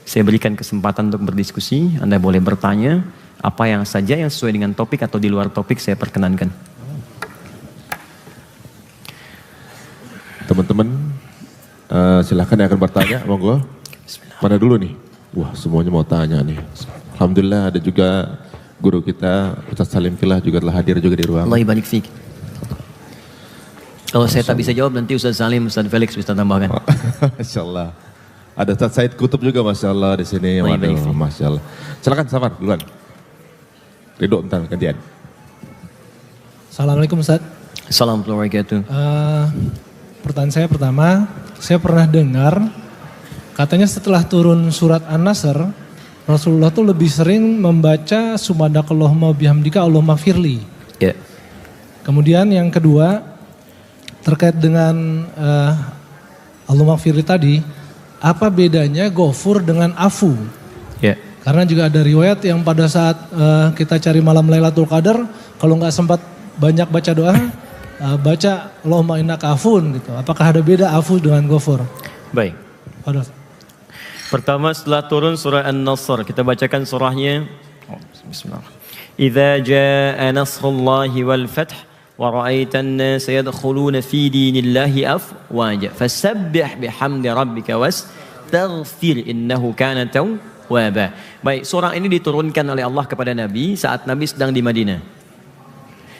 Saya berikan kesempatan untuk berdiskusi. Anda boleh bertanya apa yang saja yang sesuai dengan topik atau di luar topik saya perkenankan. Teman-teman, silahkan yang akan bertanya, monggo. Mana dulu nih? Wah, semuanya mau tanya nih. Alhamdulillah ada juga guru kita, Ustaz Salim Filah juga telah hadir juga di ruang. Allah ibarik fiik. Kalau saya tak bisa jawab nanti Ustaz Salim, Ustaz Felix bisa tambahkan. Masya Allah. Ada Ustaz Said Kutub juga Masya Allah di sini. Waduh, Masya Allah. Silakan Safar duluan. Ridho entar gantian. Assalamualaikum Ustaz. Assalamualaikum warahmatullahi wabarakatuh. Pertanyaan saya pertama, saya pernah dengar katanya setelah turun surat An-Nasr, Rasulullah tuh lebih sering membaca Subhanakallahumma bihamdika Allahumma firli. Ya. Kemudian yang kedua, terkait dengan Allahumma firli tadi, apa bedanya Ghafur dengan Afu? Ya. Karena juga ada riwayat yang pada saat kita cari malam Lailatul Qadar, kalau nggak sempat banyak baca doa, baca Allahumma innaka afun gitu. Apakah ada beda Afu dengan Ghafur? Baik. Pertama setelah turun surah An-Nasr, kita bacakan surahnya. Bismillah. Idza jaa nasrullahi wal fath wa ra'aitan nasa yadkhuluna fi dinillahi afwaja fasabbih bihamdi rabbika wastaghfir innahu kana tawwaba. Baik, surah ini diturunkan oleh Allah kepada Nabi saat Nabi sedang di Madinah.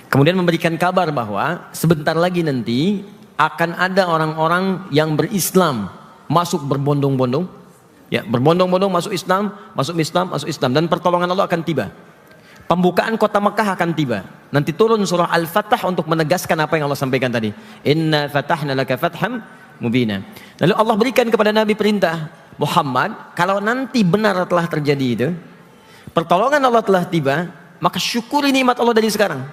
Kemudian memberikan kabar bahwa sebentar lagi nanti akan ada orang-orang yang berislam masuk berbondong-bondong, ya berbondong-bondong masuk Islam, dan pertolongan Allah akan tiba. Pembukaan kota Mekah akan tiba. Nanti turun surah Al-Fatah untuk menegaskan apa yang Allah sampaikan tadi. Inna fatahna laka fatham mubina. Lalu Allah berikan kepada Nabi perintah, Muhammad, kalau nanti benar telah terjadi itu, pertolongan Allah telah tiba, maka syukuri nikmat Allah dari sekarang.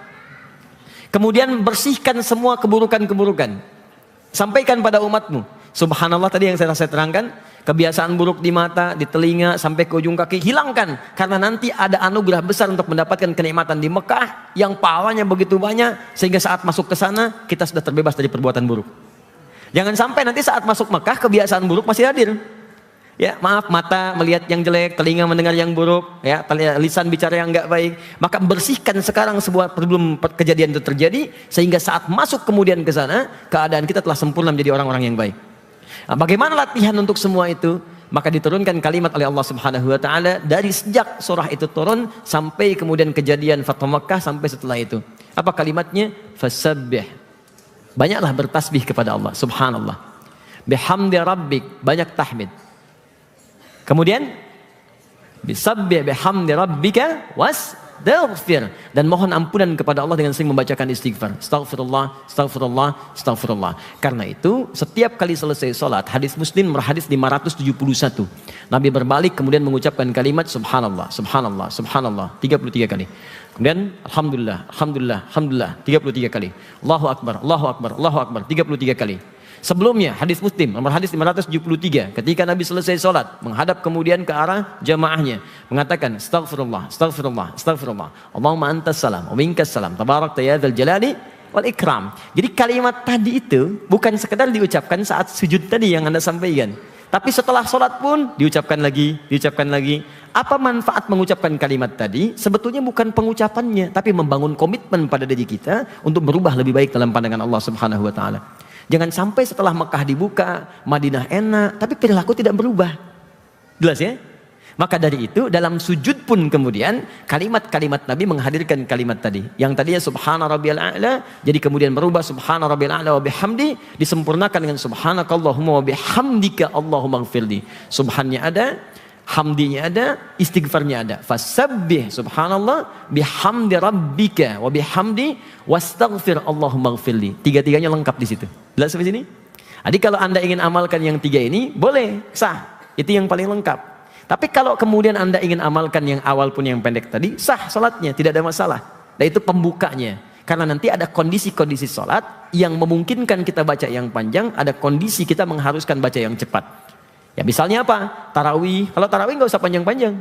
Kemudian bersihkan semua keburukan-keburukan. Sampaikan pada umatmu. Subhanallah tadi yang saya terangkan. Kebiasaan buruk di mata, di telinga, sampai ke ujung kaki. Hilangkan. Karena nanti ada anugerah besar untuk mendapatkan kenikmatan di Mekah. Yang pahalanya begitu banyak. Sehingga saat masuk ke sana, kita sudah terbebas dari perbuatan buruk. Jangan sampai nanti saat masuk Mekah, kebiasaan buruk masih hadir. Ya, maaf, mata melihat yang jelek, telinga mendengar yang buruk, ya, lisan bicara yang enggak baik. Maka bersihkan sekarang sebelum kejadian itu terjadi, sehingga saat masuk kemudian ke sana, keadaan kita telah sempurna menjadi orang-orang yang baik. Nah, bagaimana latihan untuk semua itu? Maka diturunkan kalimat oleh Allah Subhanahu wa taala dari sejak surah itu turun sampai kemudian kejadian Fathu Makkah sampai setelah itu. Apa kalimatnya? Fasabbih. Banyaklah bertasbih kepada Allah, subhanallah. Bihamdi rabbik, banyak tahmid. Kemudian bisabbih bihamdi rabbika wastaghfir, dan mohon ampunan kepada Allah dengan sering membacakan istighfar. Astaghfirullah, astaghfirullah, astaghfirullah. Karena itu setiap kali selesai salat, hadis Muslim hadis 571. Nabi berbalik kemudian mengucapkan kalimat subhanallah, subhanallah, subhanallah 33 kali. Kemudian alhamdulillah, alhamdulillah, alhamdulillah 33 kali. Allahu akbar, Allahu akbar, Allahu akbar 33 kali. Sebelumnya hadis Muslim nomor hadis 573, ketika Nabi selesai sholat menghadap kemudian ke arah jamaahnya mengatakan astaghfirullah, astaghfirullah, astaghfirullah, Allahumma antas salam wa minkas salam tabarakta ya dzal jalali wal ikram. Jadi kalimat tadi itu bukan sekedar diucapkan saat sujud tadi yang Anda sampaikan, tapi setelah sholat pun diucapkan lagi, diucapkan lagi. Apa manfaat mengucapkan kalimat tadi? Sebetulnya bukan pengucapannya, tapi membangun komitmen pada diri kita untuk berubah lebih baik dalam pandangan Allah Subhanahu wa taala. Jangan sampai setelah Mekah dibuka, Madinah enak, tapi perilaku tidak berubah. Jelas ya? Maka dari itu dalam sujud pun kemudian kalimat-kalimat Nabi menghadirkan kalimat tadi. Yang tadinya subhana rabbiyal a'la jadi kemudian berubah subhana rabbiyal a'la wa bihamdi, disempurnakan dengan subhanakallahumma wa bihamdika Allahumma ighfirli. Subhannya ada, hamdinya ada, istighfarnya ada. Fasabbih subhanallah bihamdi rabbika wa bihamdi wastaghfir Allahumma ighfirli. Tiga-tiganya lengkap di situ. Jelas sampai sini? Jadi kalau Anda ingin amalkan yang tiga ini, boleh, sah. Itu yang paling lengkap. Tapi kalau kemudian Anda ingin amalkan yang awal pun yang pendek tadi, sah salatnya, tidak ada masalah. Dan itu pembukanya. Karena nanti ada kondisi-kondisi salat yang memungkinkan kita baca yang panjang, ada kondisi kita mengharuskan baca yang cepat. Ya misalnya apa? Tarawih. Kalau tarawih nggak usah panjang-panjang.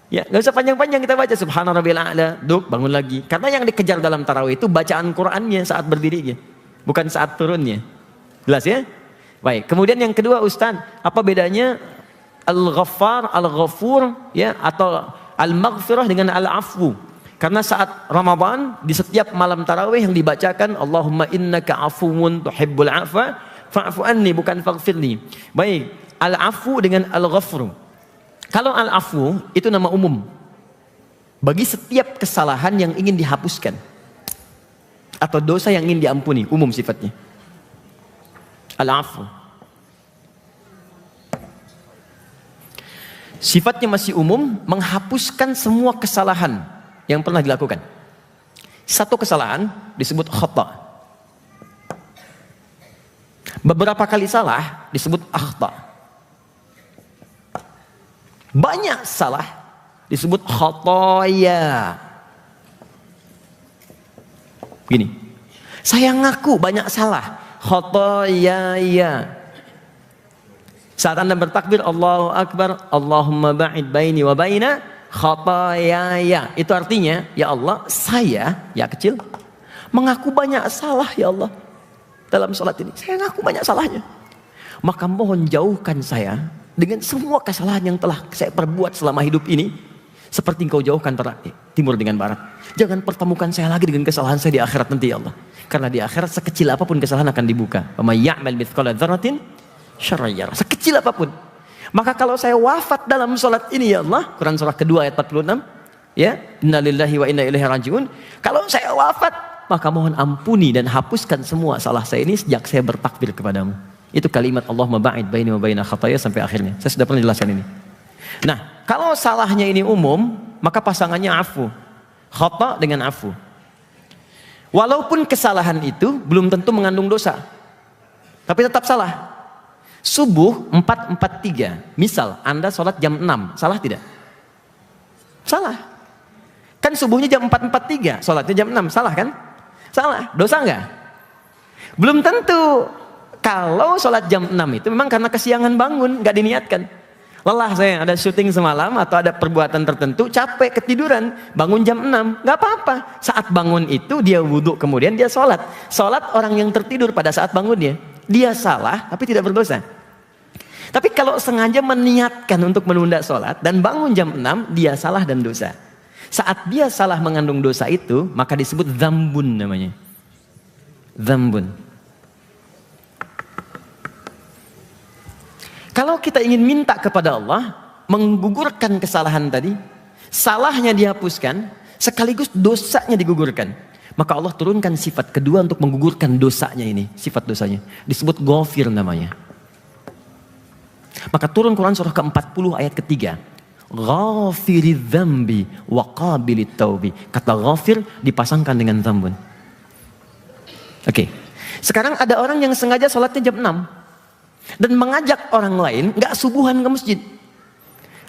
Ya nggak usah panjang-panjang kita baca subhana rabbiyal a'la, duk bangun lagi. Karena yang dikejar dalam tarawih itu bacaan Qur'annya saat berdirinya, bukan saat turunnya. Jelas ya? Baik. Kemudian yang kedua Ustaz, apa bedanya Al-Ghaffar, Al-Ghafur, ya, atau Al-Maghfirah dengan Al-Afwu. Karena saat Ramadan di setiap malam tarawih yang dibacakan Allahumma innaka afuwun tuhibbul afwa fa'fu anni, bukan faghfirli. Baik, Al-Afwu dengan Al-Ghafur. Kalau Al-Afwu itu nama umum bagi setiap kesalahan yang ingin dihapuskan atau dosa yang ingin diampuni, umum sifatnya. Al-Afwu. Sifatnya masih umum, menghapuskan semua kesalahan yang pernah dilakukan. Satu kesalahan disebut khata. Beberapa kali salah disebut akhta. Banyak salah disebut khotoya. Gini, saya ngaku banyak salah, khotoya ya. Saat Anda bertakbir Allahu Akbar, Allahumma ba'id baini wa baina khotoyaya. Itu artinya, ya Allah, saya, ya kecil, mengaku banyak salah ya Allah dalam salat ini. Saya ngaku banyak salahnya. Maka mohon jauhkan saya dengan semua kesalahan yang telah saya perbuat selama hidup ini, seperti Engkau jauhkan timur dengan barat. Jangan pertemukan saya lagi dengan kesalahan saya di akhirat nanti ya Allah. Karena di akhirat sekecil apapun kesalahan akan dibuka. Wa may ya'mal mithqala dzarratin syarran yarah. Sekecil apapun. Maka kalau saya wafat dalam salat ini ya Allah, Quran surah kedua ayat 46, ya, innalillahi wa inna ilaihi rajiun. Kalau saya wafat, maka mohon ampuni dan hapuskan semua salah saya ini sejak saya bertakbir kepadamu. Itu kalimat Allahumma ba'id baini wa baina khataaya sampai akhirnya. Saya sudah pernah jelaskan ini. Nah, kalau salahnya ini umum, maka pasangannya afu. Khata dengan afu. Walaupun kesalahan itu belum tentu mengandung dosa, tapi tetap salah. Subuh 4:43, misal Anda sholat jam 6, salah tidak? Salah. Kan subuhnya jam 4:43, sholatnya jam 6, salah kan? Salah, dosa enggak? Belum tentu. Kalau sholat jam 6 itu memang karena kesiangan bangun, enggak diniatkan. Lelah saya, ada syuting semalam atau ada perbuatan tertentu, capek, ketiduran, bangun jam 6, enggak apa-apa. Saat bangun itu dia wudhu, kemudian dia sholat. Sholat orang yang tertidur pada saat bangunnya, dia salah tapi tidak berdosa. Tapi kalau sengaja meniatkan untuk menunda sholat dan bangun jam 6, dia salah dan dosa. Saat dia salah mengandung dosa itu, maka disebut dzambun namanya. Dzambun. Kalau kita ingin minta kepada Allah menggugurkan kesalahan tadi, salahnya dihapuskan, sekaligus dosanya digugurkan. Maka Allah turunkan sifat kedua untuk menggugurkan dosanya ini, sifat dosanya. Disebut Ghafir namanya. Maka turun Quran surah ke-40 ayat ketiga. Ghafiridz dzambi wa qabilit taubi. Kata ghafir dipasangkan dengan dzambun. Oke. Sekarang ada orang yang sengaja sholatnya jam 6 dan mengajak orang lain nggak subuhan ke masjid.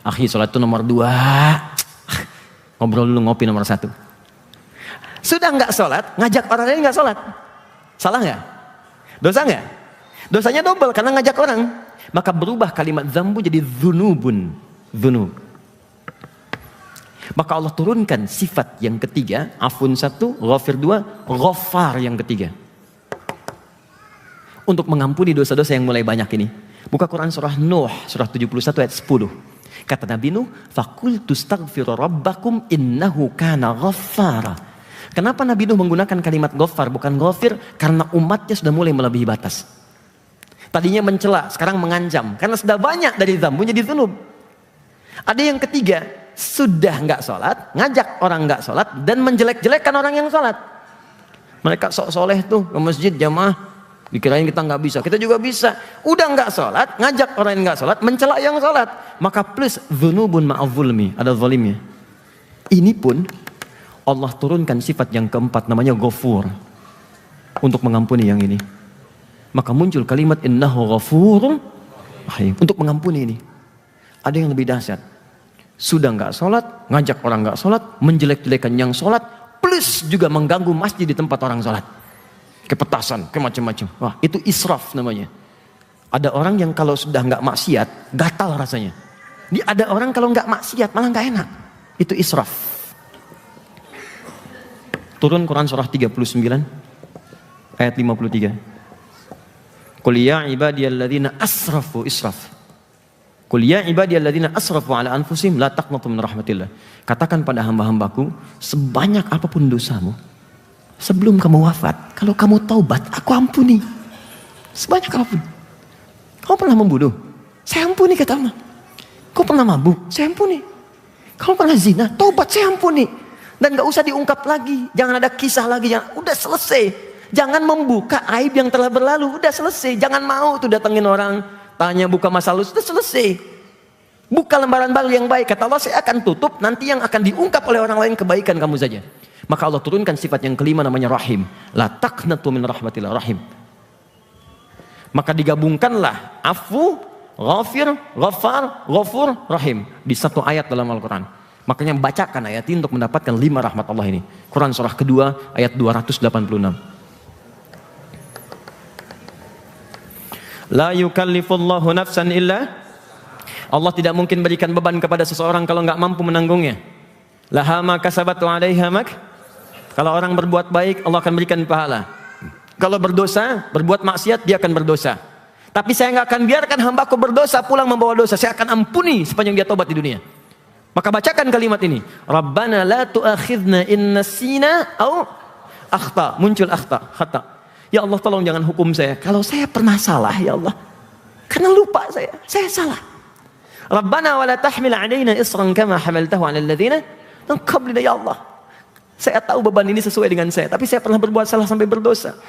Akhi, sholat itu nomor 2. Ngobrol dulu, ngopi nomor 1. Sudah nggak sholat, ngajak orang lain nggak sholat. Salah nggak? Dosa nggak? Dosanya double karena ngajak orang. Maka berubah kalimat zambu jadi dzunubun. Dzunub. Maka Allah turunkan sifat yang ketiga, afun 1, ghafir 2, ghaffar yang ketiga. Untuk mengampuni dosa-dosa yang mulai banyak ini. Buka Quran surah Nuh, surah 71 ayat 10. Kata Nabi Nuh, faqultu astaghfiru rabbakum innahu kana ghaffara. Kenapa Nabi Nuh menggunakan kalimat ghaffar bukan ghafir? Karena umatnya sudah mulai melebihi batas. Tadinya mencela, sekarang mengancam. Karena sudah banyak dari dzambu jadi dzunub. Ada yang ketiga, sudah nggak sholat, ngajak orang nggak sholat, dan menjelek-jelekkan orang yang sholat. Mereka sok soleh tuh ke masjid jamaah, dikirain kita nggak bisa, kita juga bisa. Udah nggak sholat, ngajak orang yang nggak sholat, mencela yang sholat. Maka plus dzunubun ma'adzulmi, ada zalimnya. Ini pun Allah turunkan sifat yang keempat namanya Ghafur untuk mengampuni yang ini. Maka muncul kalimat innahu ghafurun rahim untuk mengampuni ini. Ada yang lebih dahsyat. Sudah nggak sholat, ngajak orang nggak sholat, menjelek-jelekan yang sholat, plus juga mengganggu masjid di tempat orang sholat. Kepetasan, macam-macam. Wah, itu israf namanya. Ada orang yang kalau sudah nggak maksiat, gatal rasanya. Ada orang kalau nggak maksiat malah nggak enak. Itu israf. Turun Quran surah 39 ayat 53. Qul ya ibadiyalladzina asrafu israf. Qul ya ibadiyalladzina asrafu ala anfusihim la taqnatu min rahmatillah. Katakan pada hamba-hambaku, sebanyak apapun dosamu, sebelum kamu wafat, kalau kamu taubat, aku ampuni. Sebanyak apapun. Kau pernah membunuh? Saya ampuni, kata Allah. Kau pernah mabuk? Saya ampuni. Kau pernah zina? Taubat, saya ampuni. Dan gak usah diungkap lagi. Jangan ada kisah lagi. Udah selesai. Jangan membuka aib yang telah berlalu. Udah selesai. Jangan mau tuh datengin orang, tanya buka masa lalu. Sudah selesai. Buka lembaran baru yang baik. Kata Allah, saya akan tutup. Nanti yang akan diungkap oleh orang lain kebaikan kamu saja. Maka Allah turunkan sifat yang kelima namanya rahim. La taqnatu min rahmatillah, rahim. Maka digabungkanlah afu, ghafir, ghafar, ghafur, rahim di satu ayat dalam Al-Quran. Makanya bacakan ayat ini untuk mendapatkan 5 rahmat Allah ini. Quran surah kedua ayat 286. La yukallifullahu nafsan illa, Allah tidak mungkin berikan beban kepada seseorang kalau nggak mampu menanggungnya. Laha ma kasabat wa 'alaiha mak. Kalau orang berbuat baik, Allah akan berikan pahala. Kalau berdosa, berbuat maksiat, dia akan berdosa. Tapi saya nggak akan biarkan hambaku berdosa pulang membawa dosa. Saya akan ampuni sepanjang dia tobat di dunia. Maka bacakan kalimat ini. Rabbana la tu'akhidna in nasina au akhta. Muncul akhta, khata. Ya Allah, tolong jangan hukum saya kalau saya pernah salah, ya Allah. Karena lupa saya salah. Rabbana wa la tahmil 'alaina isran kama hamaltahu 'alal ladzina min qablina, ya Allah. Saya tahu beban ini sesuai dengan saya, tapi saya pernah berbuat salah sampai berdosa.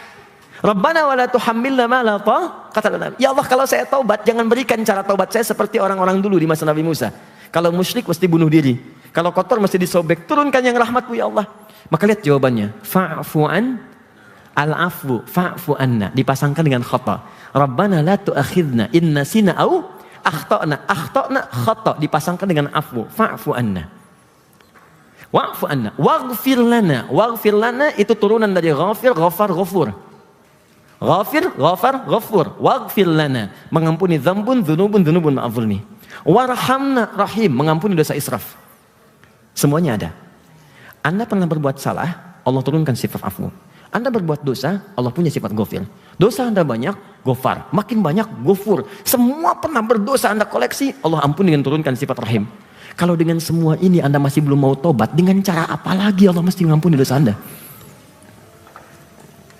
Rabbana wa la tuhammilna ma la taqata lana. Ya Allah, kalau saya taubat, jangan berikan cara taubat saya seperti orang-orang dulu di masa Nabi Musa. Kalau musyrik mesti bunuh diri. Kalau kotor mesti disobek. Turunkan yang rahmat-Mu, ya Allah. Maka lihat jawabannya. Fa'fu an al-afwu fa'fu anna. Dipasangkan dengan khata. Rabbana la tu'akhidna in nasina au akhtana. Akhtana khata. Dipasangkan dengan afwu. Fa'fu anna. Wa'fu anna. Waghfir lana. Waghfir lana itu turunan dari ghafir, ghafar, ghafur. Ghafir, ghafar, ghafur. Waghfir lana. Mengampuni dzambun, dzunubun, dzunubun ma'afulni. Warhamna, rahim. Mengampuni dosa israf. Semuanya ada. Anda pernah berbuat salah, Allah turunkan sifat afu. Anda berbuat dosa, Allah punya sifat ghafir. Dosa Anda banyak, ghafar. Makin banyak, ghafur. Semua pernah berdosa Anda koleksi, Allah ampuni dengan turunkan sifat rahim. Kalau dengan semua ini Anda masih belum mau tobat, dengan cara apa lagi Allah mesti mengampuni dosa Anda?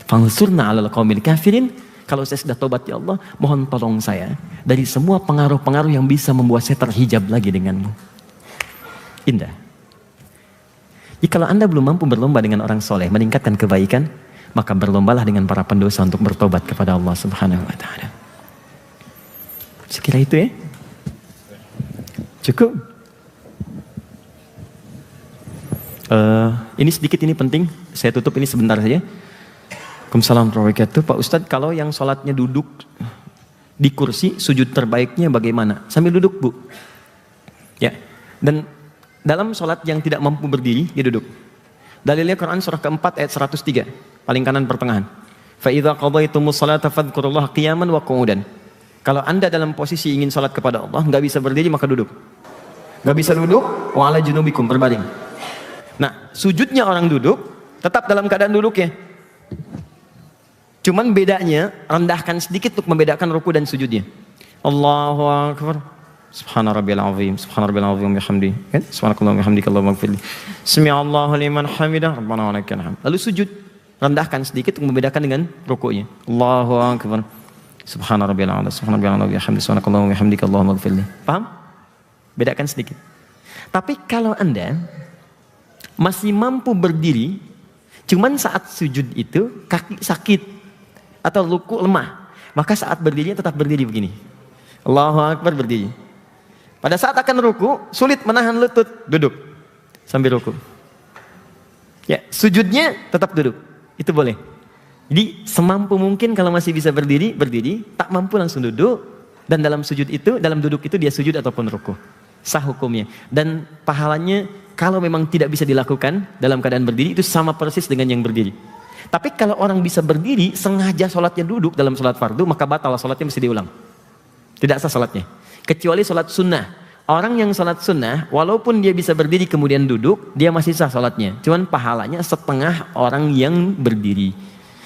Fansurna 'alal qaumil kafirin. Kalau saya sudah tobat, ya Allah, mohon tolong saya dari semua pengaruh-pengaruh yang bisa membuat saya terhijab lagi denganmu. Indah. Jika kalau Anda belum mampu berlomba dengan orang soleh, meningkatkan kebaikan, maka berlombalah dengan para pendosa untuk bertobat kepada Allah Subhanahu wa Ta'ala. Sekira itu ya. Cukup. Ini sedikit, ini penting. Saya tutup ini sebentar saja. Waalaikumsalam warahmatullahi wabarakatuh. Pak Ustadz, kalau yang sholatnya duduk di kursi, sujud terbaiknya bagaimana? Sambil duduk, Bu. Ya. Dan dalam sholat yang tidak mampu berdiri, dia duduk. Dalilnya Quran surah keempat ayat 103, paling kanan pertengahan. Fa idza qadaytumus sholata fadhkurullaha qiyaman wa qu'udan. Kalau Anda dalam posisi ingin sholat kepada Allah, nggak bisa berdiri, maka duduk. Nggak bisa duduk, wa ala junubikum, berbaring. Nah, sujudnya orang duduk, tetap dalam keadaan duduk ya. Cuman bedanya, rendahkan sedikit untuk membedakan ruku dan sujudnya. Allahu Akbar. Subhana rabbiyal azim, subhana rabbiyal azim bihamdi. Kan? Subhanakallahumma bihamdika Allahumma ighfirli. Sami'allahu liman hamidah, rabbana wa lakal hamd. Lalu sujud, rendahkan sedikit untuk membedakan dengan rukunya. Allahu Akbar. Subhana rabbiyal azim, subhana rabbiyal azim bihamdi, subhanakallahumma bihamdika Allahumma ighfirli. Paham? Bedakan sedikit. Tapi kalau Anda masih mampu berdiri, cuman saat sujud itu kaki sakit atau ruku lemah, maka saat berdirinya tetap berdiri begini. Allahu Akbar, berdiri. Pada saat akan ruku, sulit menahan lutut, duduk sambil ruku. Ya, sujudnya tetap duduk. Itu boleh. Jadi semampu mungkin kalau masih bisa berdiri, berdiri. Tak mampu langsung duduk. Dan dalam sujud itu, dalam duduk itu dia sujud ataupun ruku. Sah hukumnya. Dan pahalanya kalau memang tidak bisa dilakukan dalam keadaan berdiri, itu sama persis dengan yang berdiri. Tapi kalau orang bisa berdiri, sengaja sholatnya duduk dalam sholat fardu, maka batal sholatnya, mesti diulang. Tidak sah sholatnya. Kecuali sholat sunnah. Orang yang sholat sunnah, walaupun dia bisa berdiri kemudian duduk, dia masih sah sholatnya. Cuman pahalanya setengah orang yang berdiri.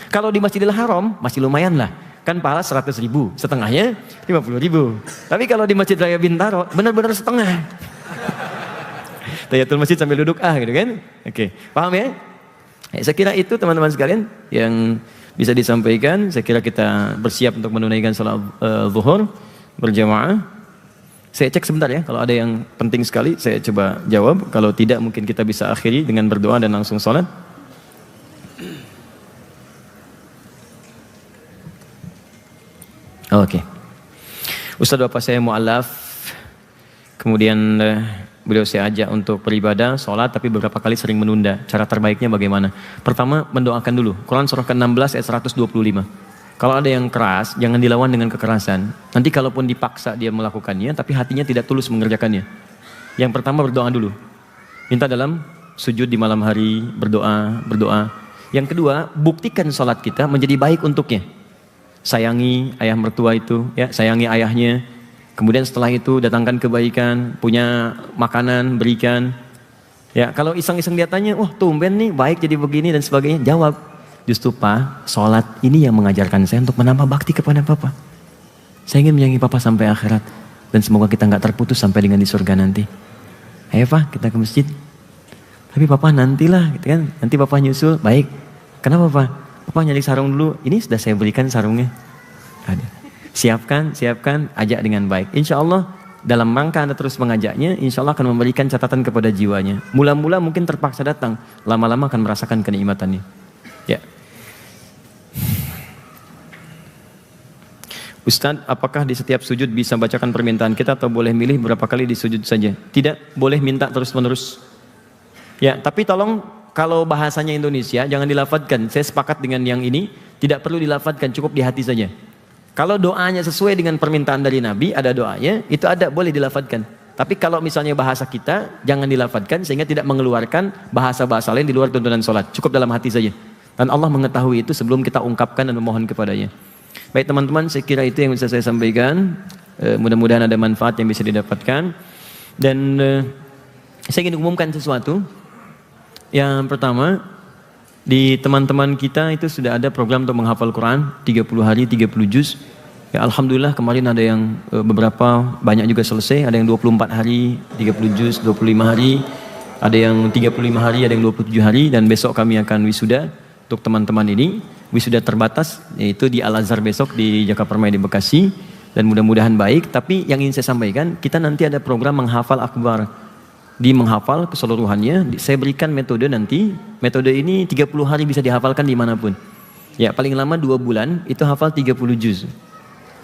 Kalau di Masjidil Haram, masih lumayan lah. kan pahala 100.000, setengahnya 50.000. Tapi kalau di Masjid Raya Bintaro benar-benar setengah. Tahiyatul masjid sambil duduk gitu kan. Oke, paham ya? Saya kira itu teman-teman sekalian yang bisa disampaikan. Saya kira kita bersiap untuk menunaikan salat zuhur berjamaah. Saya cek sebentar ya, kalau ada yang penting sekali saya coba jawab. Kalau tidak mungkin kita bisa akhiri dengan berdoa dan langsung salat. Oke. Ustaz Bapak saya mu'alaf, kemudian beliau saya ajak untuk beribadah, sholat, tapi beberapa kali sering menunda. Cara terbaiknya bagaimana? Pertama, mendoakan dulu. Quran surah ke-16 ayat 125. Kalau ada yang keras, jangan dilawan dengan kekerasan. Nanti kalaupun dipaksa dia melakukannya, tapi hatinya tidak tulus mengerjakannya. Yang pertama berdoa dulu. Minta dalam sujud di malam hari, berdoa. Yang kedua, buktikan sholat kita menjadi baik untuknya. Sayangi ayah mertua itu, ya, sayangi ayahnya. Kemudian setelah itu datangkan kebaikan, punya makanan, berikan. Ya, kalau iseng-iseng dia tanya, "Wah, tumben nih, baik jadi begini dan sebagainya." Jawab, "Justru Pak, sholat ini yang mengajarkan saya untuk menambah bakti kepada Papa. Saya ingin menyayangi Papa sampai akhirat dan semoga kita nggak terputus sampai dengan di surga nanti. Ayo Pak, kita ke masjid. Tapi Papa nantilah, gitu kan? Nanti Papa nyusul." Baik. Kenapa Pak? Papa nyari sarung dulu. Ini sudah saya berikan sarungnya. Ada. Siapkan, ajak dengan baik. Insya Allah dalam rangka Anda terus mengajaknya, insya Allah akan memberikan catatan kepada jiwanya. Mula-mula mungkin terpaksa datang, lama-lama akan merasakan kenikmatannya. Ya. Ustadz, apakah di setiap sujud bisa bacakan permintaan kita atau boleh milih berapa kali di sujud saja? Tidak, boleh minta terus-menerus. Ya, tapi tolong kalau bahasanya Indonesia jangan dilafadzkan. Saya sepakat dengan yang ini, tidak perlu dilafadzkan, cukup di hati saja. Kalau doanya sesuai dengan permintaan dari Nabi, ada doanya, itu ada, boleh dilafadzkan. Tapi kalau misalnya bahasa kita, jangan dilafadzkan sehingga tidak mengeluarkan bahasa-bahasa lain di luar tuntunan sholat. Cukup dalam hati saja. Dan Allah mengetahui itu sebelum kita ungkapkan dan memohon kepadanya. Baik teman-teman, saya kira itu yang bisa saya sampaikan. Mudah-mudahan ada manfaat yang bisa didapatkan. Dan saya ingin umumkan sesuatu. Yang pertama, di teman-teman kita itu sudah ada program untuk menghafal Quran 30 hari 30 juz. Ya, alhamdulillah kemarin ada yang beberapa banyak juga selesai, ada yang 24 hari 30 juz, 25 hari, ada yang 35 hari, ada yang 27 hari, dan besok kami akan wisuda untuk teman-teman ini. Wisuda terbatas yaitu di Al-Azhar besok di Jakapermai di Bekasi, dan mudah-mudahan baik. Tapi yang ingin saya sampaikan, kita nanti ada program menghafal akbar. Di menghafal keseluruhannya, saya berikan metode nanti. Metode ini 30 hari bisa dihafalkan dimanapun. Ya, paling lama 2 bulan itu hafal 30 juz.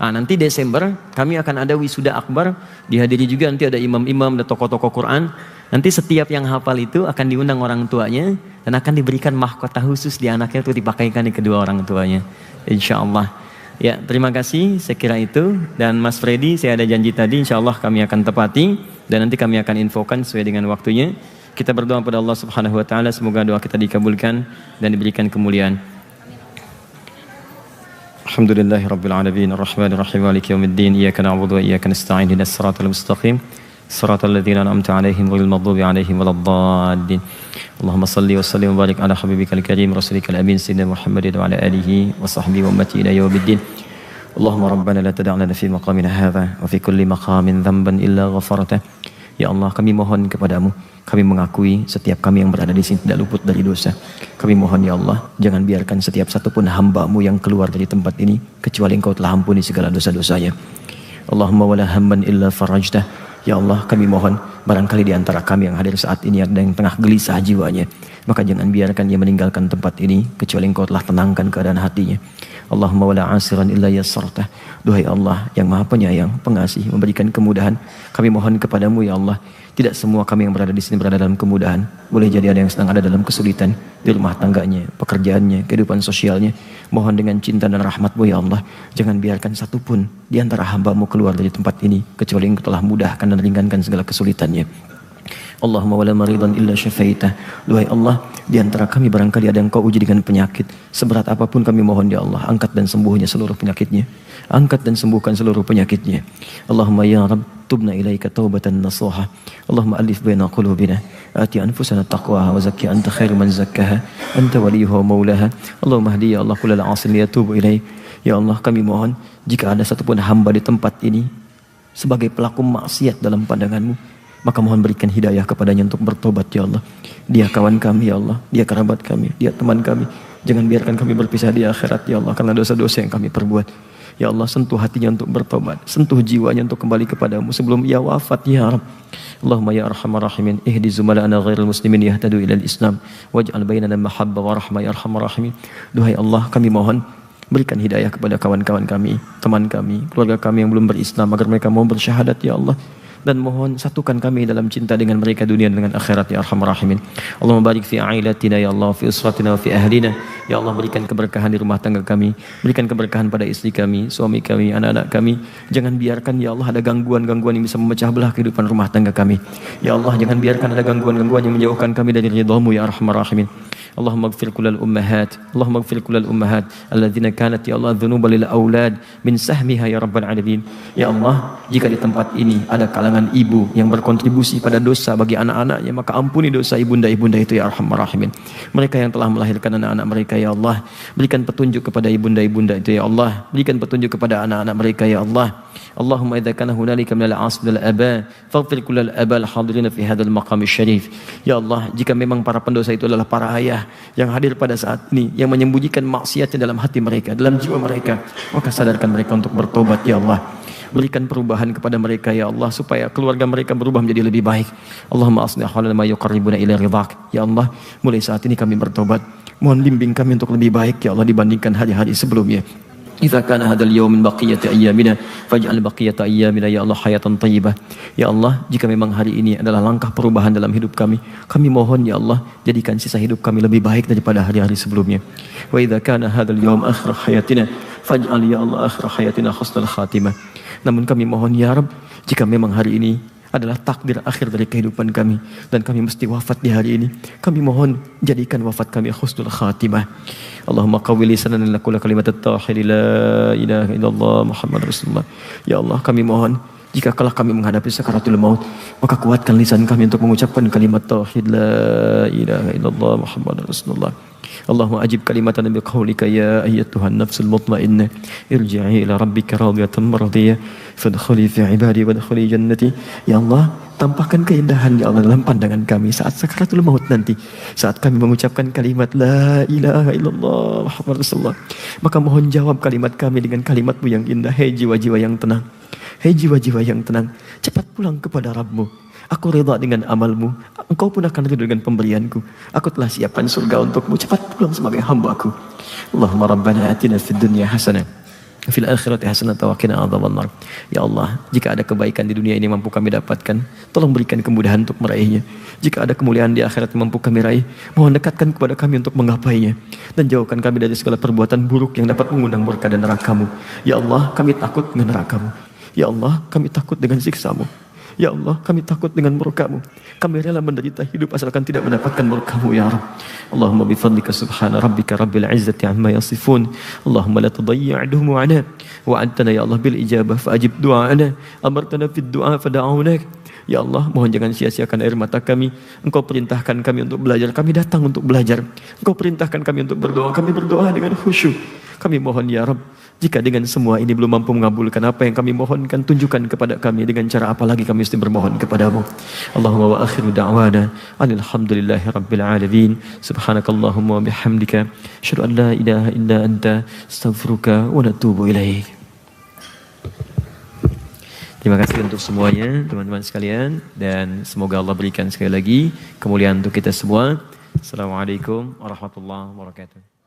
Nanti Desember kami akan ada wisuda akbar, dihadiri juga nanti ada imam-imam, ada tokoh-tokoh Quran. Nanti setiap yang hafal itu akan diundang orang tuanya dan akan diberikan mahkota khusus di anaknya untuk dipakaikan di kedua orang tuanya. Insya Allah. Ya, terima kasih, saya kira itu. Dan Mas Freddy, saya ada janji tadi, insya Allah kami akan tepati. Dan nanti kami akan infokan sesuai dengan waktunya. Kita berdoa kepada Allah Subhanahu Wa Taala, semoga doa kita dikabulkan dan diberikan kemuliaan. Alhamdulillahirabbil alamin, arrahmanir rahim, maliki yaumiddin, iyyaka na'budu wa iyyaka nasta'in, ihdinas siratal mustaqim, siratal ladzina an'amta 'alaihim ghairil maghdubi 'alaihim waladdallin. Allahumma shalli wa sallim wa barik ala habibikal karim rasulikal amin sayyidina Muhammadin wa ala alihi wa sahbihi wa ummati ila yaumiddin. Allahumma rabbana la tada'na fi maqamina hadha wa fi kulli maqamin dhanban illa ghafarta. Ya Allah, kami mohon kepadamu, kami mengakui setiap kami yang berada di sini tidak luput dari dosa. Kami mohon ya Allah, jangan biarkan setiap satupun hamba-Mu yang keluar dari tempat ini kecuali Engkau telah ampuni segala dosa-dosanya. Allahumma wala hamman illa farajtah. Ya Allah, kami mohon barangkali di antara kami yang hadir saat ini ada yang tengah gelisah jiwanya, maka jangan biarkan dia meninggalkan tempat ini kecuali Engkau telah tenangkan keadaan hatinya. Allahumma wala asiran illa yassartah. Duhai Allah yang Maha Penyayang, Pengasih, memberikan kemudahan, kami mohon kepadamu ya Allah, tidak semua kami yang berada di sini berada dalam kemudahan. Boleh jadi ada yang sedang ada dalam kesulitan di rumah tangganya, pekerjaannya, kehidupan sosialnya. Mohon dengan cinta dan rahmat-Mu ya Allah, jangan biarkan satupun di antara hamba-Mu keluar dari tempat ini kecuali Engkau telah mudahkan dan ringankan segala kesulitannya. Allahumma wala maridan illa syafaitah. Duhai Allah, di antara kami barangkali ada yang Kau uji dengan penyakit, seberat apapun kami mohon ya Allah, angkat dan sembuhnya seluruh penyakitnya. Angkat dan sembuhkan seluruh penyakitnya. Allahumma ya Rabb, tubna ilaika taubatan nasuha. Allahumma alif baina qulubina, ati anfusana taqwaha wa zakki anta khairu man zakkaha, anta waliyuha wa maulaha. Allahumma hdi ya Allah kullal asin liyatubu ilaik. Ya Allah, kami mohon jika ada satupun hamba di tempat ini sebagai pelaku maksiat dalam pandangan-Mu, maka mohon berikan hidayah kepadanya untuk bertobat ya Allah. Dia kawan kami ya Allah, dia kerabat kami, dia teman kami. Jangan biarkan kami berpisah di akhirat ya Allah karena dosa-dosa yang kami perbuat. Ya Allah, sentuh hatinya untuk bertobat, sentuh jiwanya untuk kembali kepadamu sebelum ia wafat ya Rabb. Allahumma ya arhamar rahimin, ihdi zumala'ana ghairil muslimin yahtadu ilal Islam, waj'al bainana mahabbah wa rahmah ya arhamar rahimin. Duhai Allah, kami mohon berikan hidayah kepada kawan-kawan kami, teman kami, keluarga kami yang belum berislam agar mereka mau bersyahadat ya Allah. Dan mohon satukan kami dalam cinta dengan mereka dunia dengan akhirat ya arhamar rahimin. Allahumma barik fi ailatina ya Allah, fi usratina wa fi ahlina. Ya Allah, berikan keberkahan di rumah tangga kami, berikan keberkahan pada istri kami, suami kami, anak-anak kami. Jangan biarkan ya Allah ada gangguan-gangguan yang bisa memecah belah kehidupan rumah tangga kami. Ya Allah, jangan biarkan ada gangguan-gangguan yang menjauhkan kami dari ridha-Mu ya arhamar rahimin. Allahumma ighfir kullal ummahat, Allahumma ighfir kullal ummahat alladzina kanat ya Allah dhunuba lil aulad min sahmiha ya rabbal alamin. Ya Allah, jika di tempat ini ada kalangan ibu yang berkontribusi pada dosa bagi anak-anaknya, maka ampuni dosa ibunda-ibunda itu ya arhamar rahimin. Mereka yang telah melahirkan anak-anak mereka ya Allah, berikan petunjuk kepada ibunda-ibunda itu ya Allah, berikan petunjuk kepada anak-anak mereka ya Allah. Allahumma idza kana hunalika minal asb al aba faghfir kullal aba al hadirin fi hadzal maqam syarif. Ya Allah, jika memang para pendosa itu adalah para ayah yang hadir pada saat ini, yang menyembunyikan maksiatnya dalam hati mereka, dalam jiwa mereka, maka sadarkan mereka untuk bertobat ya Allah. Berikan perubahan kepada mereka ya Allah, supaya keluarga mereka berubah menjadi lebih baik. Allahumma aslih halana ma yuqarribuna ila ridhak. Ya Allah, mulai saat ini kami bertobat, mohon bimbing kami untuk lebih baik ya Allah dibandingkan hari-hari sebelumnya. Idza kana hadzal yaum min baqiyati ayyamina faj'al baqiyata ayyamina ya Allah hayatan thayyibah. Ya Allah, jika memang hari ini adalah langkah perubahan dalam hidup kami mohon ya Allah, jadikan sisa hidup kami lebih baik daripada hari-hari sebelumnya. Wa idza kana hadzal yaum akhir hayatina faj'al ya Allah akhir hayatina husnul khatimah. Namun kami mohon ya Rabb, jika memang hari ini adalah takdir akhir dari kehidupan kami dan kami mesti wafat di hari ini, kami mohon jadikan wafat kami husnul khatimah. Allahumma qawwi lisanana naqula kalimat at-tauhid la ilaha illallah Muhammad Rasulullah. Ya Allah, kami mohon jika kelak kami menghadapi sakaratul maut, maka kuatkan lisan kami untuk mengucapkan kalimat tauhid la ilaha illallah Muhammad Rasulullah. Allahumma ajib kalimatana biqaulika ya ayyatuhan nafsul mutmainnah irji'i ila rabbika radiyatan mardiyah fadkhuli fi ibadi wadkhuli jannati. Ya Allah, tampakkan keindahan ya Allah dalam pandangan kami saat sakaratul maut nanti, saat kami mengucapkan kalimat la ilaha illallah Muhammad Rasulullah, maka mohon jawab kalimat kami dengan kalimat-Mu yang indah. Hei jiwa-jiwa yang tenang, hei jiwa-jiwa yang tenang, cepat pulang kepada Rabb-Mu. Aku reda dengan amalmu, engkau pun akan ridha dengan pemberianku. Aku telah siapkan surga untukmu, cepat pulang sebagai hamba-Ku. Allahumma rabbana atina fid dunya hasanah fil akhirati hasanah wa qina adzabannar. Ya Allah, jika ada kebaikan di dunia ini mampu kami dapatkan, tolong berikan kemudahan untuk meraihnya. Jika ada kemuliaan di akhirat yang mampu kami raih, mohon dekatkan kepada kami untuk menggapainya, dan jauhkan kami dari segala perbuatan buruk yang dapat mengundang murka dan neraka-Mu. Ya Allah, kami takut dengan neraka-Mu. Ya Allah, kami takut dengan siksa-Mu. Ya Allah, kami takut dengan murka-Mu. Kami rela menderita hidup asalkan tidak mendapatkan murka-Mu ya Rabb. Allahumma bifadlika subhana rabbika rabbil izzati amma yasifun. Allahumma la tudayyi'duhum ana wa antana ya Allah bil ijabah fa'ajib du'ana. Amartana fid du'a fada'unak. Ya Allah, mohon jangan sia-siakan air mata kami. Engkau perintahkan kami untuk belajar, kami datang untuk belajar. Engkau perintahkan kami untuk berdoa, kami berdoa dengan khusyuk. Kami mohon ya Rabb, jika dengan semua ini belum mampu mengabulkan apa yang kami mohonkan, tunjukkan kepada kami dengan cara apa lagi kami mesti bermohon kepadamu. Allahumma wa akhiru da'wana alhamdulillahi rabbil alamin. Subhanakallahumma wa bihamdika asyhadu an la ilaha illa anta astaghfiruka wa natubu ilaik. Terima kasih untuk semuanya teman-teman sekalian, dan semoga Allah berikan sekali lagi kemuliaan untuk kita semua. Assalamualaikum warahmatullahi wabarakatuh.